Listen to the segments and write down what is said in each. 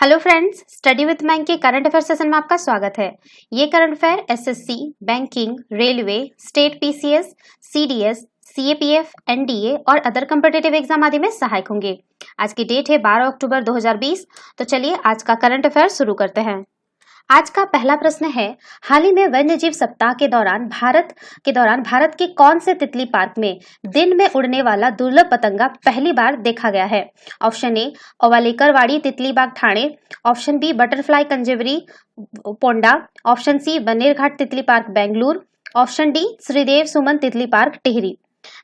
Hello friends, study with मैंक के current affair session में आपका स्वागत है। ये current affair SSC, banking, railway, state PCS, CDS, CAPF, NDA और अदर कॉम्पिटिटिव एग्जाम आदि में सहायक होंगे। आज की डेट है 12 अक्टूबर 2020। तो चलिए आज का करंट अफेयर शुरू करते हैं। आज का पहला प्रश्न है, हाल ही में वन्य जीव सप्ताह के दौरान भारत के कौन से तितली पार्क में दिन में उड़ने वाला दुर्लभ पतंगा पहली बार देखा गया है? ऑप्शन ए ओवालेकरवाड़ी तितली बाग Thane, option B butterfly conservatory Ponda, option C Bannerghatta तितली park Bengaluru, option D Shridev Suman तितली पार्क टिहरी।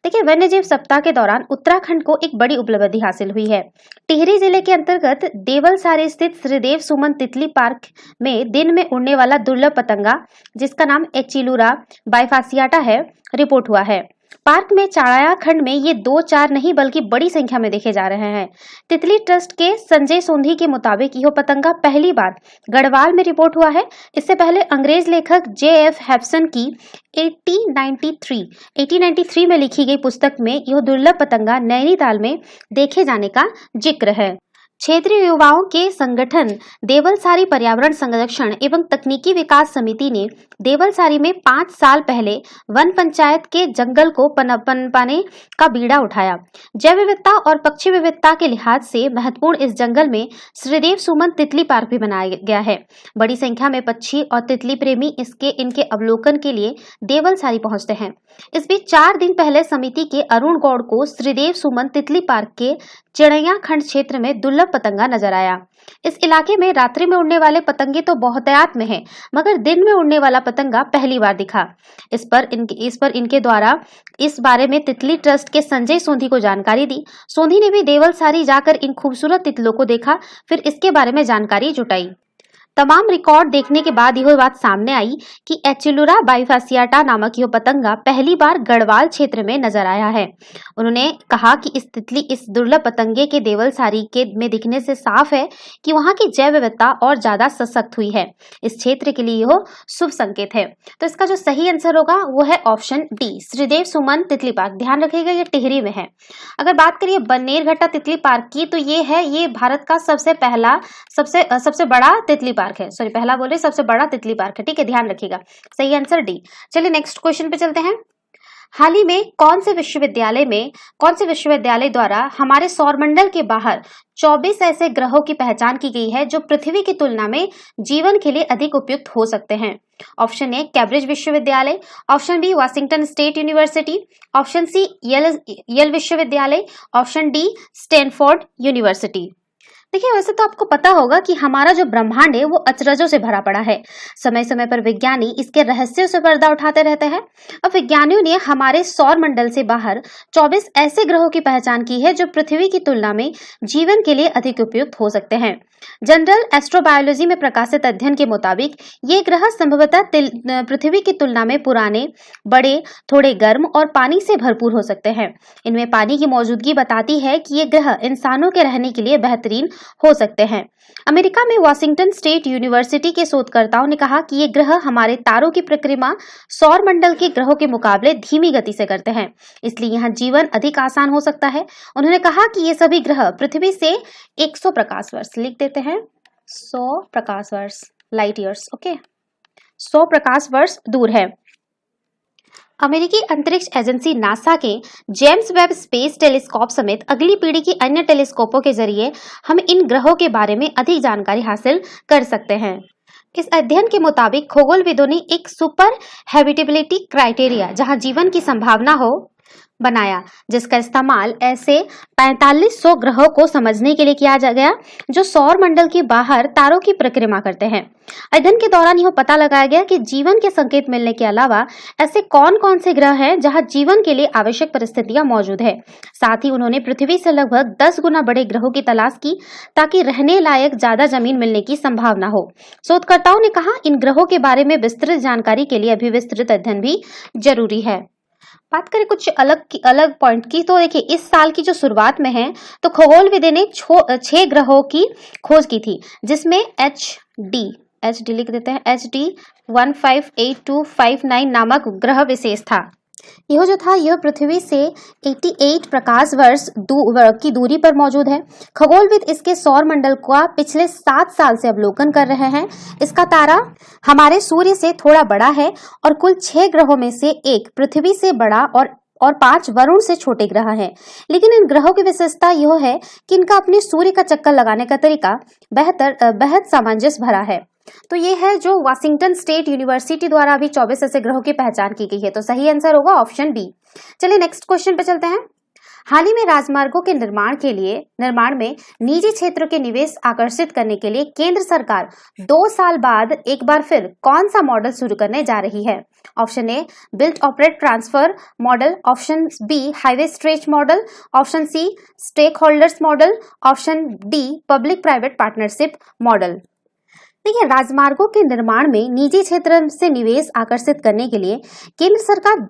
देखिए, वन्यजीव सप्ताह के दौरान उत्तराखंड को एक बड़ी उपलब्धि हासिल हुई है। टिहरी जिले के अंतर्गत देवलसारी स्थित श्रीदेव सुमन तितली पार्क में दिन में उड़ने वाला दुर्लभ पतंगा, जिसका नाम एचिलुरा बाइफासियाटा है, रिपोर्ट हुआ है। पार्क में चाराखंड में ये 2-4 नहीं बल्कि बड़ी संख्या में देखे जा रहे हैं। तितली ट्रस्ट के संजय सोंधी के मुताबिक यह पतंगा पहली बार गढ़वाल में रिपोर्ट हुआ है। इससे पहले अंग्रेज लेखक J.F. हेप्सन की 1893 में लिखी गई पुस्तक में यह दुर्लभ पतंगा नैनीताल में देखे जाने का जिक्र है। क्षेत्रीय युवाओं के संगठन देवलसारी पर्यावरण संरक्षण एवं तकनीकी विकास समिति ने देवलसारी में 5 साल पहले वन पंचायत के जंगल को पनपाने का बीड़ा उठाया। जैव विविधता और पक्षी विविधता के लिहाज से महत्वपूर्ण इस जंगल में श्रीदेव सुमन तितली पार्क भी बनाया गया है। बड़ी संख्या में पक्षी और तितली प्रेमी इनके अवलोकन के लिए देवलसारी पहुंचते हैं। इस बीच 4 दिन पहले समिति के अरुण गौड़ को श्रीदेव सुमन तितली पार्क के चिड़ैया खंड क्षेत्र में दुर्लभ पतंगा नजर आया। इस इलाके में रात्रि में उड़ने वाले पतंगे तो बहुतायत में हैं, मगर दिन में उड़ने वाला पतंगा पहली बार दिखा। इस पर इनके द्वारा इस बारे में तितली ट्रस्ट के संजय सोंधी को जानकारी दी। सोंधी ने भी देवलसारी जाकर इन खूबसूरत तितलों को देखा, फिर इसके बारे में जानकारी जुटाई। तमाम रिकॉर्ड देखने के बाद यह बात सामने आई कि एचिलुरा बाइफासियाटा नामक यह पतंगा पहली बार गढ़वाल क्षेत्र में नजर आया है। उन्होंने कहा कि इस दुर्लभ पतंगे के देवलसारी के में दिखने से साफ है कि वहां की जैव विविधता और ज्यादा सशक्त हुई है। इस क्षेत्र के लिए यह शुभ संकेत है। तो इसका जो सही आंसर होगा वो है ऑप्शन डी, श्रीदेव सुमन तितली पार्क। ध्यान रखिएगा, ये टिहरी में है। अगर बात करिए बन्नेरघट्टा तितली पार्क की, तो ये भारत का सबसे बड़ा तितली पार्क है। सॉरी, पहला बोले सबसे बड़ा तितली पार्क है। ठीक है, ध्यान रखिएगा। सही आंसर डी। चलिए नेक्स्ट क्वेश्चन पे चलते हैं। हाल ही में कौन से विश्वविद्यालय द्वारा हमारे सौरमंडल के बाहर 24 ऐसे ग्रहों की पहचान की गई है जो पृथ्वी की तुलना में जीवन के लिए अधिक उपयुक्त हो सकते हैं? ऑप्शन ए कैम्ब्रिज विश्वविद्यालय, option B Washington State University, option C Yale विश्वविद्यालय, ऑप्शन डी स्टैनफोर्ड यूनिवर्सिटी। देखिए, वैसे तो आपको पता होगा कि हमारा जो ब्रह्मांड है वो अचरजों से भरा पड़ा है। समय समय पर विज्ञानी इसके रहस्यों से पर्दा उठाते रहते हैं। अब विज्ञानियों ने हमारे सौर मंडल से बाहर 24 ऐसे ग्रहों की पहचान की है जो पृथ्वी की तुलना में जीवन के लिए अधिक उपयुक्त हो सकते हैं। जनरल एस्ट्रोबायोलॉजी में प्रकाशित अध्ययन के मुताबिक ये ग्रह संभवतः पृथ्वी की तुलना में पुराने, बड़े, थोड़े गर्म और पानी से भरपूर हो सकते हैं। इनमें पानी की मौजूदगी बताती है कि ये ग्रह इंसानों के रहने के लिए बेहतरीन हो सकते हैं। अमेरिका में वाशिंगटन स्टेट यूनिवर्सिटी के शोधकर्ताओं ने कहा कि ये ग्रह हमारे तारों की परिक्रमा सौर मंडल के ग्रहों के मुकाबले धीमी गति से करते हैं, इसलिए यहाँ जीवन अधिक आसान हो सकता है। उन्होंने कहा कि ये सभी ग्रह पृथ्वी से 100 प्रकाश वर्ष, लिख देते हैं 100 प्रकाश वर्ष, लाइट ईयर्स, ओके, 100 प्रकाश वर्ष दूर है। अमेरिकी अंतरिक्ष एजेंसी नासा के जेम्स वेब स्पेस टेलीस्कोप समेत अगली पीढ़ी की अन्य टेलीस्कोपों के जरिए हम इन ग्रहों के बारे में अधिक जानकारी हासिल कर सकते हैं। इस अध्ययन के मुताबिक खगोलविदों ने एक सुपर हैबिटेबिलिटी क्राइटेरिया, जहां जीवन की संभावना हो, बनाया, जिसका इस्तेमाल ऐसे 4500 ग्रहों को समझने के लिए किया गया जो सौर मंडल के बाहर तारों की परिक्रमा करते हैं। अध्ययन के दौरान यह पता लगाया गया कि जीवन के संकेत मिलने के अलावा ऐसे कौन कौन से ग्रह हैं जहां जीवन के लिए आवश्यक परिस्थितियां मौजूद है। साथ ही उन्होंने पृथ्वी से लगभग 10 गुना बड़े ग्रहों की तलाश की ताकि रहने लायक ज्यादा जमीन मिलने की संभावना हो। शोधकर्ताओं ने कहा इन ग्रहों के बारे में विस्तृत जानकारी के लिए अभी विस्तृत अध्ययन भी जरूरी है। बात करें कुछ अलग पॉइंट की, तो देखिए इस साल की जो शुरुआत में है तो खगोलविदों ने 6 ग्रहों की खोज की थी, जिसमें HD लिख देते हैं, HD 158259 नामक ग्रह विशेष था। यह जो था यह पृथ्वी से 88 प्रकाश वर्ष की दूरी पर मौजूद है। खगोलविद इसके सौर मंडल का पिछले 7 साल से अवलोकन कर रहे हैं। इसका तारा हमारे सूर्य से थोड़ा बड़ा है और कुल 6 ग्रहों में से एक पृथ्वी से बड़ा और 5 वरुण से छोटे ग्रह हैं। लेकिन इन ग्रहों की विशेषता यह है कि इनका अपने सूर्य का चक्कर लगाने का तरीका बेहद सामंजस्य भरा है। तो ये है जो वाशिंगटन स्टेट यूनिवर्सिटी द्वारा अभी 24 ऐसे ग्रहों की पहचान की गई है। तो सही आंसर होगा ऑप्शन बी। चलिए नेक्स्ट क्वेश्चन पे चलते हैं। हाल ही में राजमार्गों के निर्माण में निजी क्षेत्र के निवेश आकर्षित करने के लिए केंद्र सरकार 2 साल बाद एक बार फिर कौन सा मॉडल शुरू करने जा रही है? Option A build operate transfer model, option B highway stretch model, option C stakeholders model, option D public private partnership model. देखिए, राजमार्गों के निर्माण में निजी क्षेत्र से निवेश आकर्षित करने के लिए केंद्र सरकार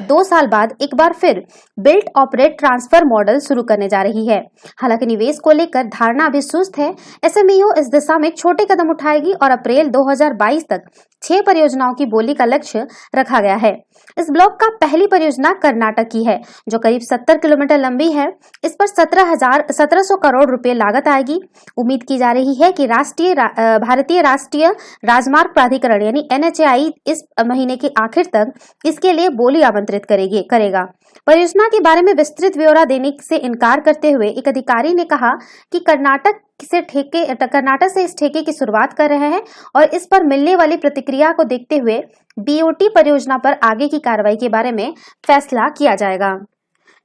2 साल बाद एक बार फिर बिल्ड ऑपरेट ट्रांसफर मॉडल शुरू करने जा रही है। हालांकि निवेश को लेकर धारणा अभी सुस्त है। एसएमईओ इस दिशा में छोटे कदम उठाएगी और अप्रैल 2022 तक 6 परियोजनाओं की बोली का लक्ष्य रखा गया है। इस ब्लॉक का पहली परियोजना कर्नाटक की है जो करीब 70 किलोमीटर लंबी है। इस पर 1700 करोड़ रुपए लागत आएगी। उम्मीद की जा रही है कि भारतीय राष्ट्रीय राजमार्ग प्राधिकरण यानी NHAI इस महीने के आखिर तक इसके लिए बोली आमंत्रित करेगा। परियोजना के बारे में विस्तृत ब्यौरा देने से इनकार करते हुए एक अधिकारी ने कहा कि कर्नाटक से इस ठेके की शुरुआत कर रहे हैं और इस पर मिलने वाली प्रतिक्रिया को देखते हुए BOT परियोजना पर आगे की कार्रवाई के बारे में फैसला किया जाएगा।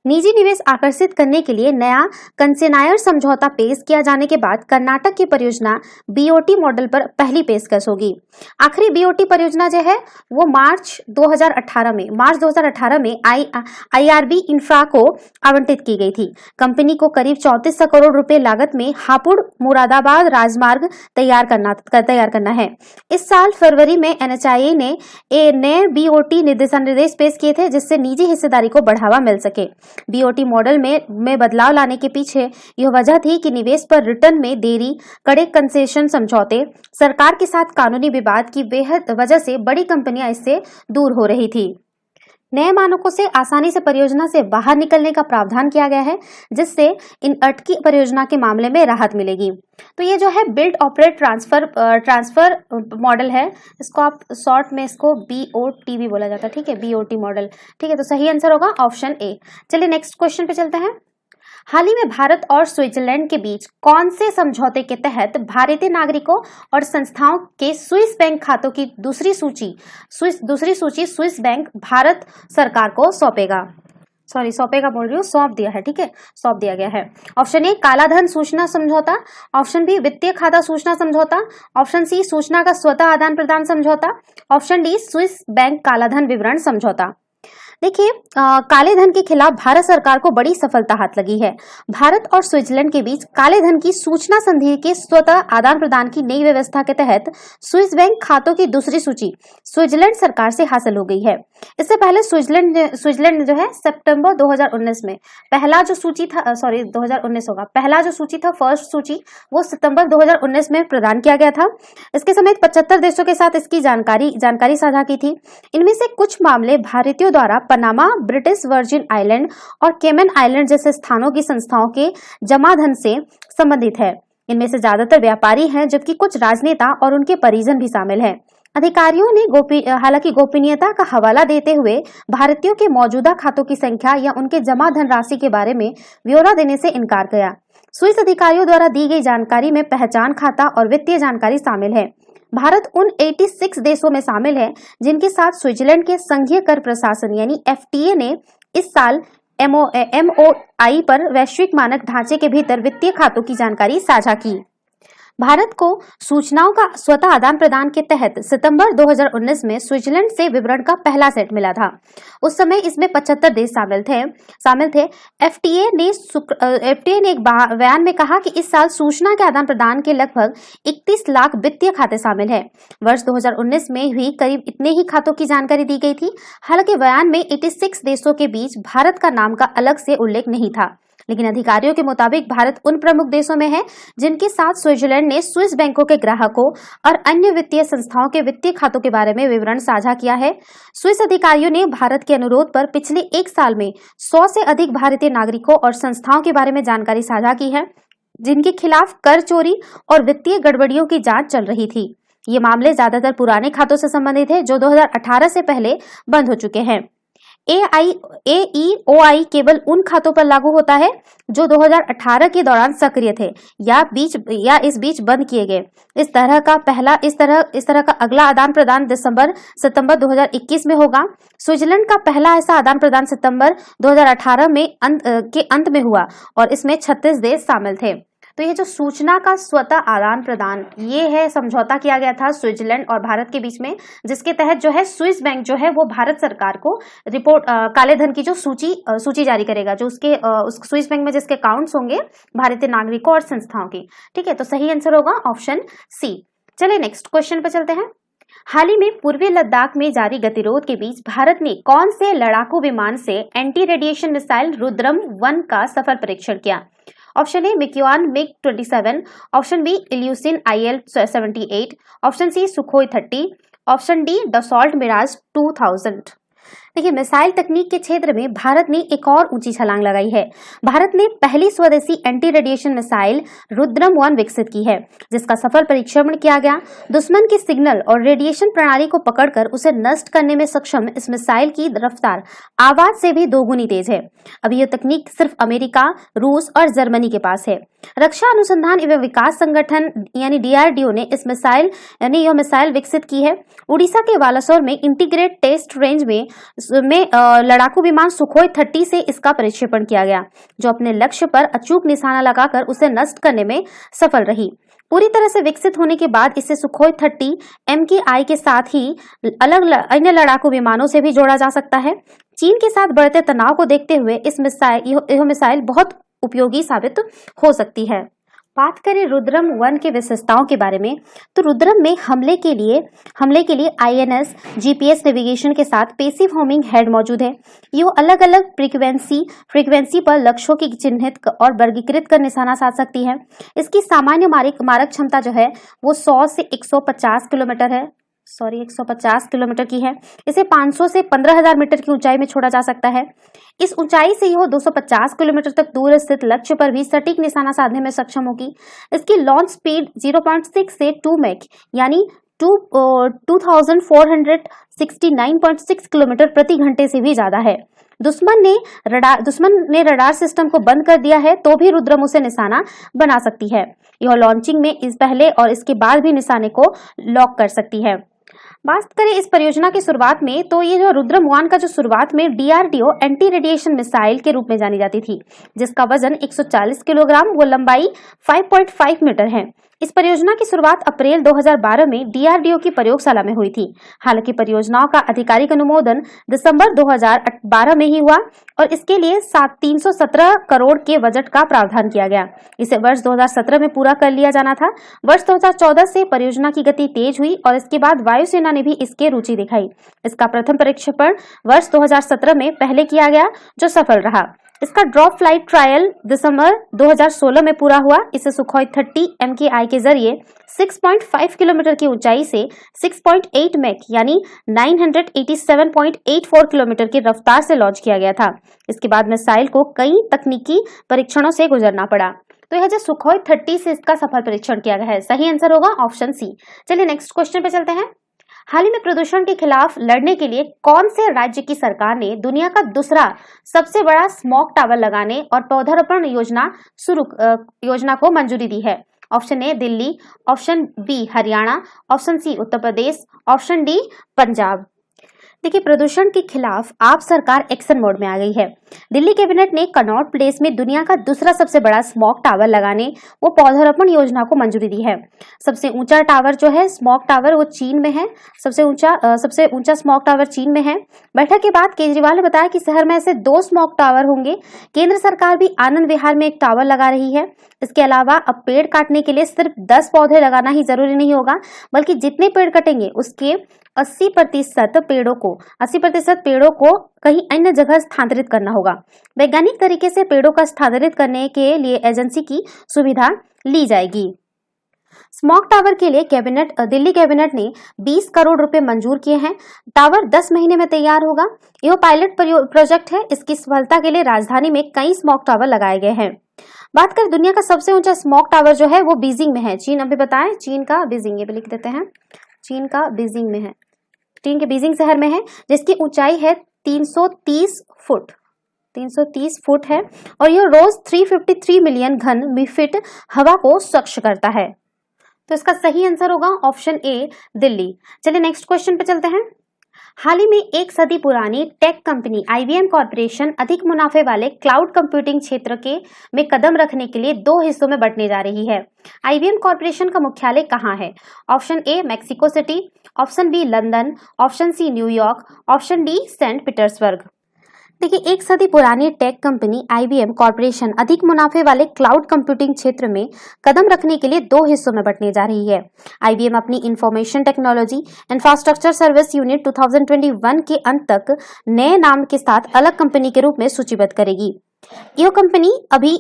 निजी निवेश आकर्षित करने के लिए नया कंसेनायर समझौता पेश किया जाने के बाद कर्नाटक की परियोजना BOT मॉडल पर पहली पेशकश होगी। आखिरी BOT परियोजना जो है वो मार्च 2018 में IRB इंफ्रा को आवंटित की गई थी। कंपनी को करीब 3400 करोड़ रुपए लागत में हापुड़ मुरादाबाद राजमार्ग तैयार करना है। इस साल फरवरी में NHAI ने नए BOT निर्देश पेश किए थे जिससे निजी हिस्सेदारी को बढ़ावा मिल सके। BOT मॉडल में बदलाव लाने के पीछे यह वजह थी कि निवेश पर रिटर्न में देरी, कड़े कंसेशन समझौते, सरकार के साथ कानूनी विवाद की वजह से बड़ी कंपनियां इससे दूर हो रही थी। नए मानकों से आसानी से परियोजना से बाहर निकलने का प्रावधान किया गया है जिससे इन अटकी परियोजना के मामले में राहत मिलेगी। तो ये जो है बिल्ड ऑपरेट ट्रांसफर मॉडल है, इसको आप शॉर्ट में इसको BOT भी बोला जाता है। ठीक है, BOT मॉडल। ठीक है, तो सही आंसर होगा ऑप्शन ए। चलिए नेक्स्ट क्वेश्चन पे चलते हैं। हाल ही में भारत और स्विट्जरलैंड के बीच कौन से समझौते के तहत भारतीय नागरिकों और संस्थाओं के स्विस बैंक खातों की दूसरी सूची स्विस बैंक भारत सरकार को सौंप दिया है। ठीक है, सौंप दिया गया है। ऑप्शन ए कालाधन सूचना समझौता, ऑप्शन बी वित्तीय खाता सूचना समझौता, ऑप्शन सी सूचना का स्वतः आदान प्रदान समझौता, ऑप्शन डी स्विस बैंक कालाधन विवरण समझौता। देखिए, काले धन के खिलाफ भारत सरकार को बड़ी सफलता हाथ लगी है। भारत और स्विट्जरलैंड के बीच काले धन की सूचना संधि के स्वतः आदान प्रदान की नई व्यवस्था के तहत स्विस बैंक खातों की दूसरी सूची स्विट्जरलैंड सरकार से हासिल हो गई है। इससे पहले स्विट्जरलैंड जो है सितंबर 2019 में पहला जो सूची था 2019 होगा, पहला जो सूची था फर्स्ट सूची वो सितंबर 2019 में प्रदान किया गया था। इसके समेत 75 देशों के साथ इसकी जानकारी साझा की थी। इनमें से कुछ मामले भारतीयों द्वारा पनामा, ब्रिटिश वर्जिन आइलैंड और केमन आइलैंड जैसे स्थानों की संस्थाओं के जमा धन से संबंधित है। इनमें से ज्यादातर व्यापारी हैं जबकि कुछ राजनेता और उनके परिजन भी शामिल हैं। अधिकारियों ने हालांकि गोपनीयता का हवाला देते हुए भारतीयों के मौजूदा खातों की संख्या या उनके जमा धन राशि के बारे में ब्यौरा देने से इनकार किया। स्विस अधिकारियों द्वारा दी गई जानकारी में पहचान खाता और वित्तीय जानकारी शामिल है। भारत उन 86 देशों में शामिल है जिनके साथ स्विट्जरलैंड के संघीय कर प्रशासन यानी FTA ने इस साल MOI पर वैश्विक मानक ढांचे के भीतर वित्तीय खातों की जानकारी साझा की। भारत को सूचनाओं का स्वतः आदान प्रदान के तहत सितंबर 2019 में स्विट्जरलैंड से विवरण का पहला सेट मिला था। उस समय इसमें 75 देश शामिल थे। FTA ने एक बयान में कहा कि इस साल सूचना के आदान प्रदान के लगभग 31 लाख वित्तीय खाते शामिल हैं। वर्ष 2019 में भी करीब इतने ही खातों की जानकारी दी गई थी। हालांकि बयान में 86 देशों के बीच भारत का नाम का अलग से उल्लेख नहीं था। लेकिन अधिकारियों के मुताबिक भारत उन प्रमुख देशों में है जिनके साथ स्विट्जरलैंड ने स्विस बैंकों के ग्राहकों और अन्य वित्तीय संस्थाओं के वित्तीय खातों के बारे में विवरण साझा किया है। स्विस अधिकारियों ने भारत के अनुरोध पर पिछले एक साल में 100 से अधिक भारतीय नागरिकों और संस्थाओं के बारे में जानकारी साझा की है, जिनके खिलाफ कर चोरी और वित्तीय गड़बड़ियों की जांच चल रही थी। ये मामले ज्यादातर पुराने खातों से संबंधित है जो 2018 से पहले बंद हो चुके हैं। AEOI केवल उन खातों पर लागू होता है जो 2018 के दौरान सक्रिय थे या इस बीच बंद किए गए। इस तरह का अगला आदान प्रदान सितंबर 2021 में होगा। स्विट्जरलैंड का पहला ऐसा आदान प्रदान सितंबर 2018 के अंत में हुआ और इसमें 36 देश शामिल थे। तो ये जो सूचना का स्वतः आदान प्रदान, ये है समझौता किया गया था स्विट्जरलैंड और भारत के बीच में, जिसके तहत जो है स्विस बैंक जो है वो भारत सरकार को रिपोर्ट काले धन की जो सूची जारी करेगा, जो उस स्विस बैंक में जिसके अकाउंट्स होंगे भारतीय नागरिकों और संस्थाओं की। ठीक है, तो सही आंसर होगा ऑप्शन सी। चलिए नेक्स्ट क्वेश्चन पर चलते हैं। हाल ही में पूर्वी लद्दाख में जारी गतिरोध के बीच भारत ने कौन से लड़ाकू विमान से एंटी रेडिएशन मिसाइल रुद्रम 1 का सफल परीक्षण किया? Option A Mikoyan MiG-27, option B Ilyushin IL-78, option C Sukhoi 30, option D Dassault Mirage 2000। देखिए, मिसाइल तकनीक के क्षेत्र में भारत ने एक और ऊंची छलांग लगाई है। भारत ने पहली स्वदेशी एंटी रेडिएशन मिसाइल रुद्रम 1 विकसित की है, जिसका सफल परीक्षण किया गया। दुश्मन की सिग्नल और रेडिएशन प्रणाली को पकड़कर उसे नष्ट करने में सक्षम इस मिसाइल की रफ्तार आवाज से भी दोगुनी तेज है। अब यह तकनीक सिर्फ अमेरिका, रूस और जर्मनी के पास है। रक्षा अनुसंधान एवं विकास संगठन यानी DRDO ने यह मिसाइल विकसित की है। उड़ीसा के बालासोर में इंटीग्रेटेड टेस्ट रेंज में लड़ाकू विमान सुखोई 30 से इसका प्रक्षेपण किया गया, जो अपने लक्ष्य पर अचूक निशाना लगाकर उसे नष्ट करने में सफल रही। पूरी तरह से विकसित होने के बाद इसे सुखोई 30 MKI के साथ ही अन्य लड़ाकू विमानों से भी जोड़ा जा सकता है। चीन के साथ बढ़ते तनाव को देखते हुए यह मिसाइल बहुत उपयोगी साबित हो सकती है। बात करें रुद्रम 1 के विशेषताओं के बारे में, तो रुद्रम में हमले के लिए INS GPS नेविगेशन के साथ पैसिव होमिंग हेड मौजूद है। ये अलग अलग फ्रीक्वेंसी पर लक्ष्यों की चिन्हित और वर्गीकृत कर निशाना साध सकती है। इसकी सामान्य मारक क्षमता जो है वो 100 से 150 किलोमीटर है। 150 किलोमीटर की है। इसे 500 से 15,000 मीटर की ऊंचाई में छोड़ा जा सकता है। इस ऊंचाई से यह 250 किलोमीटर तक दूर स्थित लक्ष्य पर भी सटीक निशाना साधने में सक्षम होगी। इसकी लॉन्च स्पीड 0.6 से 2 मैक यानी 2469.6 किलोमीटर प्रति घंटे से भी ज्यादा है। दुश्मन ने रडार सिस्टम को बंद कर दिया है तो भी रुद्रम उसे निशाना बना सकती है। यह लॉन्चिंग में इस पहले और इसके बाद भी निशाने को लॉक कर सकती है। बात करें इस परियोजना की शुरुआत में, तो ये जो रुद्रम 1 का जो शुरुआत में DRDO एंटी रेडिएशन मिसाइल के रूप में जानी जाती थी, जिसका वजन 140 किलोग्राम व लंबाई 5.5 मीटर है। इस परियोजना की शुरुआत अप्रैल 2012 में DRDO की प्रयोगशाला में हुई थी। हालांकि परियोजनाओं का आधिकारिक अनुमोदन दिसंबर 2012 में ही हुआ और इसके लिए 317 करोड़ के बजट का प्रावधान किया गया। इसे वर्ष 2017 में पूरा कर लिया जाना था। वर्ष 2014 से परियोजना की गति तेज हुई और इसके बाद वायुसेना ने भी इसके रुचि दिखाई। इसका प्रथम प्रक्षेपण वर्ष 2017 में पहले किया गया, जो सफल रहा। इसका ड्रॉप फ्लाइट ट्रायल दिसंबर 2016 में पूरा हुआ। इसे सुखोई 30 MKI के जरिए 6.5 किलोमीटर की ऊंचाई से 6.8 मैक यानी 987.84 किलोमीटर की रफ्तार से लॉन्च किया गया था। इसके बाद मिसाइल को कई तकनीकी परीक्षणों से गुजरना पड़ा। तो यह जो सुखोई 30 से इसका सफल परीक्षण किया गया है। सही आंसर होगा ऑप्शन सी। चलिए नेक्स्ट क्वेश्चन पे चलते हैं। हाल ही में प्रदूषण के खिलाफ लड़ने के लिए कौन से राज्य की सरकार ने दुनिया का दूसरा सबसे बड़ा स्मॉग टावर लगाने और पौधारोपण योजना को मंजूरी दी है? Option A Delhi, option B Haryana, option C Uttar Pradesh, option D Punjab. देखिए, प्रदूषण के खिलाफ आप सरकार एक्शन मोड में आ गई है। दिल्ली कैबिनेट ने कनॉट प्लेस में दुनिया का दूसरा सबसे बड़ा स्मॉग टावर लगाने वो पौधारोपण योजना को मंजूरी दी है। सबसे ऊंचा टावर जो है स्मॉग टावर वो चीन में है। सबसे ऊंचा स्मॉग टावर चीन में है। बैठक के बाद केजरीवाल ने बताया कि शहर में ऐसे 2 स्मॉग टावर होंगे। केंद्र सरकार भी आनंद विहार में एक टावर लगा रही है। इसके अलावा अब पेड़ काटने के लिए सिर्फ 10 पौधे लगाना ही जरूरी नहीं होगा, बल्कि जितने पेड़ कटेंगे उसके 80% पेड़ों को कहीं अन्य जगह स्थानांतरित करना होगा। वैज्ञानिक तरीके से पेड़ों का स्थानांतरित करने के लिए एजेंसी की सुविधा ली जाएगी। स्मॉग टावर के लिए दिल्ली कैबिनेट ने 20 करोड़ रुपए मंजूर किए हैं। टावर 10 महीने में तैयार होगा। यह पायलट प्रोजेक्ट है। इसकी सफलता के लिए राजधानी में कई स्मॉग टावर लगाए गए हैं। बात करें दुनिया का सबसे ऊंचा स्मॉग टावर जो है वो बीजिंग में है। चीन, अभी बताएं, चीन का बीजिंग, ये भी लिख देते हैं, चीन का बीजिंग में है, चीन के बीजिंग शहर में है, जिसकी ऊंचाई है 330 फुट, 330 फुट है और यह रोज 353 मिलियन घन फीट हवा को स्वच्छ करता है। तो इसका सही आंसर होगा ऑप्शन ए, दिल्ली। चलिए नेक्स्ट क्वेश्चन पे चलते हैं। हाल ही में 1 सदी पुरानी टेक कंपनी आईबीएम कॉर्पोरेशन अधिक मुनाफे वाले क्लाउड कंप्यूटिंग क्षेत्र में कदम रखने के लिए 2 हिस्सों में बंटने जा रही है। आईबीएम कॉर्पोरेशन का मुख्यालय कहाँ है? Option A Mexico City, option B London, option C New York, option D Saint Petersburg. देखिए, 1 सदी पुरानी टेक कंपनी आईबीएम कॉर्पोरेशन अधिक मुनाफे वाले क्लाउड कंप्यूटिंग क्षेत्र में कदम रखने के लिए 2 हिस्सों में बंटने जा रही है। आईबीएम अपनी information technology infrastructure service unit 2021 के अंत तक नए नाम के साथ अलग कंपनी के रूप में सूचीबद्ध करेगी। यह कंपनी अभी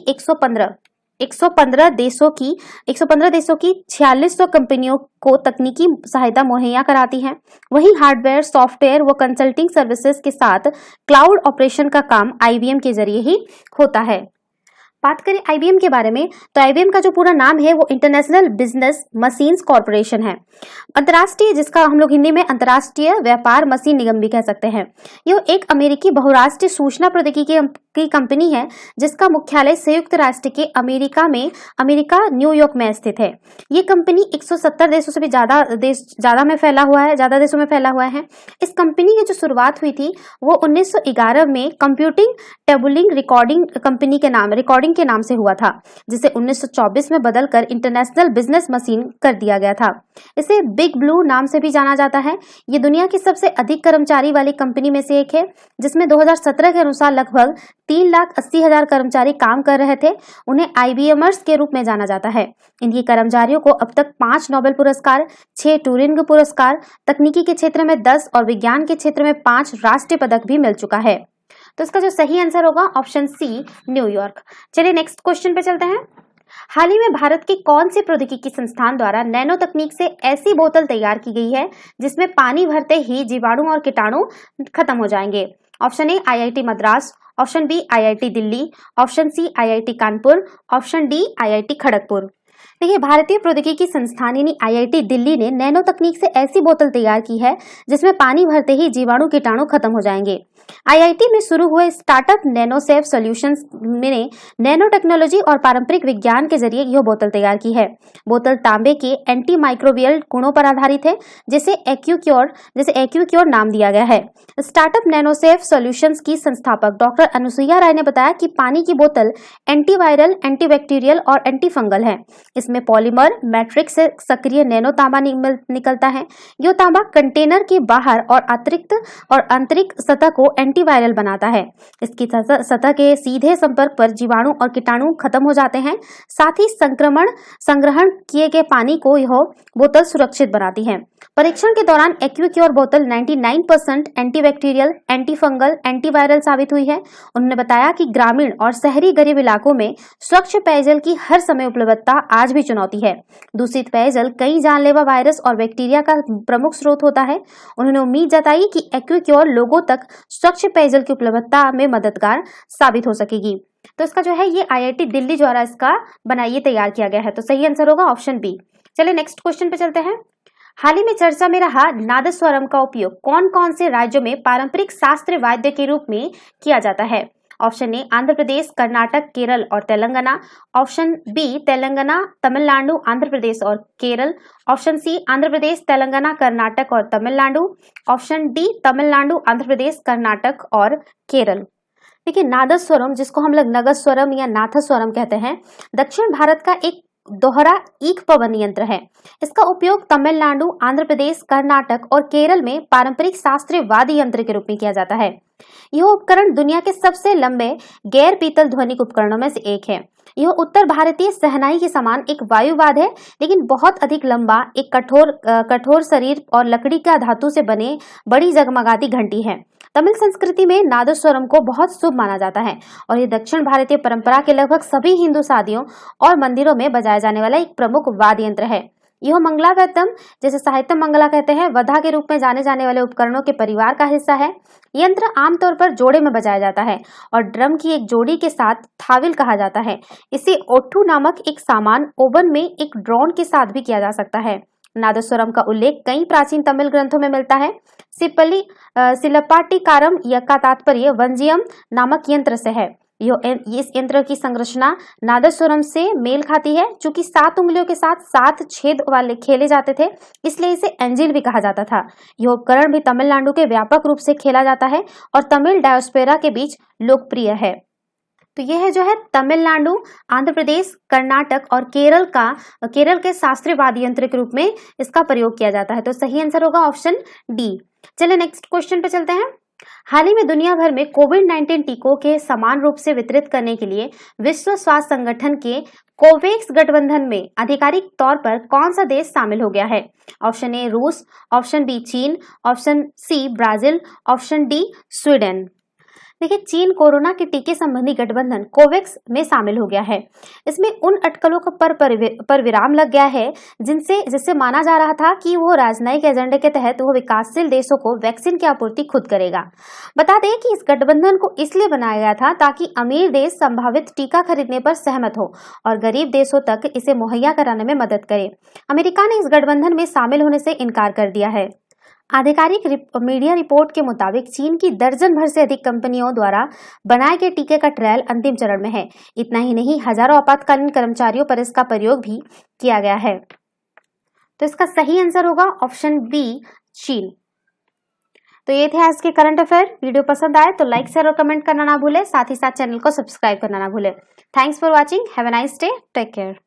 115 देशों की 4600 कंपनियों को तकनीकी सहायता मुहैया कराती है। वहीं हार्डवेयर, सॉफ्टवेयर व कंसल्टिंग सर्विसेज के साथ क्लाउड ऑपरेशन का काम आईबीएम के जरिए ही होता है। बात करें आईबीएम के बारे में तो आईबीएम का जो पूरा नाम है वो इंटरनेशनल बिजनेस मशीन्स कॉर्पोरेशन है। अंतर्राष्ट्रीय, जिसका हम लोग हिंदी में अंतर्राष्ट्रीय व्यापार मशीन निगम भी कह सकते हैं। यह एक अमेरिकी बहुराष्ट्रीय सूचना प्रौद्योगिकी की कंपनी है जिसका मुख्यालय संयुक्त राष्ट्र के अमेरिका न्यूयॉर्क में स्थित है। ये कंपनी 170 देशों से भी ज्यादा देशों में फैला हुआ है। इस कंपनी की जो शुरुआत हुई थी वो 1911 में कंप्यूटिंग टेबुलिंग रिकॉर्डिंग के नाम से हुआ था, जिसे 1924 में बदलकर इंटरनेशनल बिजनेस मशीन कर दिया गया था। इसे बिग ब्लू नाम से भी जाना जाता है। ये दुनिया की सबसे अधिक कर्मचारी वाली कंपनी में से एक है, जिसमें 2017 के अनुसार लगभग 3,80,000 कर्मचारी काम कर रहे थे। उन्हें आईबीएमर्स के रूप में जाना जाता है। इनके कर्मचारियों को अब तक 5 नोबेल पुरस्कार, 6 ट्यूरिंग पुरस्कार, तकनीकी के क्षेत्र में 10 और विज्ञान के क्षेत्र में 5 राष्ट्रीय पदक भी मिल चुका है। तो इसका जो सही आंसर होगा ऑप्शन सी, न्यूयॉर्क। चलिए नेक्स्ट क्वेश्चन पे चलते हैं। हाल ही में भारत के कौन से प्रौद्योगिकी संस्थान द्वारा नैनो तकनीक से ऐसी बोतल तैयार की गई है जिसमें पानी भरते ही जीवाणु और कीटाणु खत्म हो जाएंगे? Option A IIT Madras, option B IIT Delhi, option C IIT Kanpur, option D IIT Kharagpur. देखिए, भारतीय प्रौद्योगिकी संस्थान यानी आईआईटी दिल्ली ने नैनो तकनीक से ऐसी बोतल तैयार की है जिसमें पानी भरते ही जीवाणु कीटाणु खत्म हो जाएंगे। आईआईटी में शुरू हुए स्टार्टअप नैनोसेफ सॉल्यूशंस ने नैनो टेक्नोलॉजी और पारंपरिक विज्ञान के जरिए यह बोतल तैयार की है। बोतल तांबे के एंटी माइक्रोबियल गुणों पर आधारित है, जिसे एक्यूक्योर नाम दिया गया है। स्टार्टअप नैनोसेफ सॉल्यूशंस की संस्थापक डॉक्टर अनुसुईया राय ने बताया कि पानी की बोतल एंटीवायरल, एंटीबैक्टीरियल और एंटीफंगल है। इसमें पॉलीमर मैट्रिक्स से सक्रिय नैनो तांबा निकलता है। यह तांबा कंटेनर के बाहर और आंतरिक सतह को एंटीवायरल बनाता है। इसकी सतह के सीधे संपर्क पर जीवाणु और कीटाणु खत्म हो जाते हैं। साथ ही संग्रहण किए गए पानी को यह बोतल सुरक्षित बनाती है। परीक्षण के दौरान एक्यूक्योर बोतल 99% एंटीबैक्टीरियल, एंटीफंगल, एंटीवायरल साबित हुई है। उन्होंने बताया कि ग्रामीण और शहरी गरीब इलाकों में स्वच्छ पेयजल की हर समय उपलब्धता आज भी चुनौती है। दूषित पेयजल कई जानलेवा वायरस और बैक्टीरिया का प्रमुख स्रोत होता है। उन्होंने उम्मीद जताई कि एक्यूक्योर लोगों तक स्वच्छ पेयजल की उपलब्धता में मददगार साबित हो सकेगी। तो इसका जो है ये आईआईटी दिल्ली द्वारा इसका तैयार किया गया है। तो सही आंसर होगा ऑप्शन बी। चलिए नेक्स्ट क्वेश्चन पे चलते हैं। हाल ही में चर्चा में रहा नादस्वरम का उपयोग कौन कौन से राज्यों में पारंपरिक शास्त्रीय वाद्य के रूप में किया जाता है? ऑप्शन ए आंध्र प्रदेश, कर्नाटक, केरल और तेलंगाना, ऑप्शन बी तेलंगाना, तमिलनाडु, आंध्र प्रदेश और केरल, ऑप्शन सी आंध्र प्रदेश, तेलंगाना, कर्नाटक और तमिलनाडु, ऑप्शन डी तमिलनाडु, आंध्र प्रदेश, कर्नाटक और केरल। देखिए, नादस्वरम, जिसको हम लोग नगस्वरम या नाथस्वरम कहते हैं, दक्षिण भारत का एक दोहरा ईक पवन यंत्र है। इसका उपयोग तमिलनाडु, आंध्र प्रदेश, कर्नाटक और केरल में पारंपरिक शास्त्रीय वाद्य यंत्र के रूप में किया जाता है। यह उपकरण दुनिया के सबसे लंबे गैर पीतल ध्वनिक उपकरणों में से एक है। यह उत्तर भारतीय शहनाई के समान एक वायुवाद है, लेकिन बहुत अधिक लंबा, एक कठोर शरीर और लकड़ी का धातु से बने बड़ी जगमगाती घंटी है। तमिल संस्कृति में नादस्वरम को बहुत शुभ माना जाता है और ये दक्षिण भारतीय परंपरा के लगभग सभी हिंदू शादियों और मंदिरों में बजाया जाने वाला एक प्रमुख वाद्य यंत्र है। यह मंगलागतम, जिसे साहित्यम मंगला कहते हैं, वधा के रूप में जाने जाने वाले उपकरणों के परिवार का हिस्सा है। यंत्र आमतौर पर जोड़े में बजाया जाता है और ड्रम की एक जोड़ी के साथ थाविल कहा जाता है। इसे ओट्टू नामक एक सामान ओवन में एक ड्रोन के साथ भी किया जा सकता है। नादस्वरम का उल्लेख कई प्राचीन तमिल ग्रंथों में मिलता है। सिलप्पाट्टिकारम का तात्पर्य वंजियम नामक यंत्र से है। इस यंत्र की संरचना नादस्वरम से मेल खाती है। चूंकि 7 उंगलियों के साथ 7 छेद वाले खेले जाते थे, इसलिए इसे एंजिल भी कहा जाता था। यह उपकरण भी तमिलनाडु के व्यापक रूप से खेला जाता है और तमिल डायोस्फेरा के बीच लोकप्रिय है। तो यह है जो है तमिलनाडु, आंध्र प्रदेश, कर्नाटक और केरल के शास्त्रीय वाद्य यंत्र के रूप में इसका प्रयोग किया जाता है। तो सही आंसर होगा ऑप्शन डी। चलिए नेक्स्ट क्वेश्चन पे चलते हैं। हाल ही में दुनिया भर में कोविड-19 टीकों के समान रूप से वितरित करने के लिए विश्व स्वास्थ्य संगठन के कोवैक्स गठबंधन में आधिकारिक तौर पर कौन सा देश शामिल हो गया है? ऑप्शन ए रूस, ऑप्शन बी चीन, option C Brazil, option D Sweden. देखिए, चीन कोरोना के टीके संबंधी गठबंधन कोवैक्स में शामिल हो गया है। इसमें उन अटकलों पर विराम लग गया है जिससे माना जा रहा था कि वो राजनयिक एजेंडे के तहत वो विकासशील देशों को वैक्सीन की आपूर्ति खुद करेगा। बता दें कि इस गठबंधन को इसलिए बनाया गया था ताकि अमीर देश संभावित टीका खरीदने पर सहमत हो और गरीब देशों तक इसे मुहैया कराने में मदद करे। अमेरिका ने इस गठबंधन में शामिल होने से इनकार कर दिया है। आधिकारिक मीडिया रिपोर्ट के मुताबिक चीन की दर्जन भर से अधिक कंपनियों द्वारा बनाए गए टीके का ट्रायल अंतिम चरण में है। इतना ही नहीं, हजारों आपातकालीन कर्मचारियों पर इसका प्रयोग भी किया गया है। तो इसका सही आंसर होगा ऑप्शन बी चीन। तो ये थे आज के करंट अफेयर। वीडियो पसंद आए तो लाइक, शेयर और कमेंट करना ना भूले। साथ ही साथ चैनल को सब्सक्राइब करना ना भूले। Thanks for watching. Have a nice day. Take care.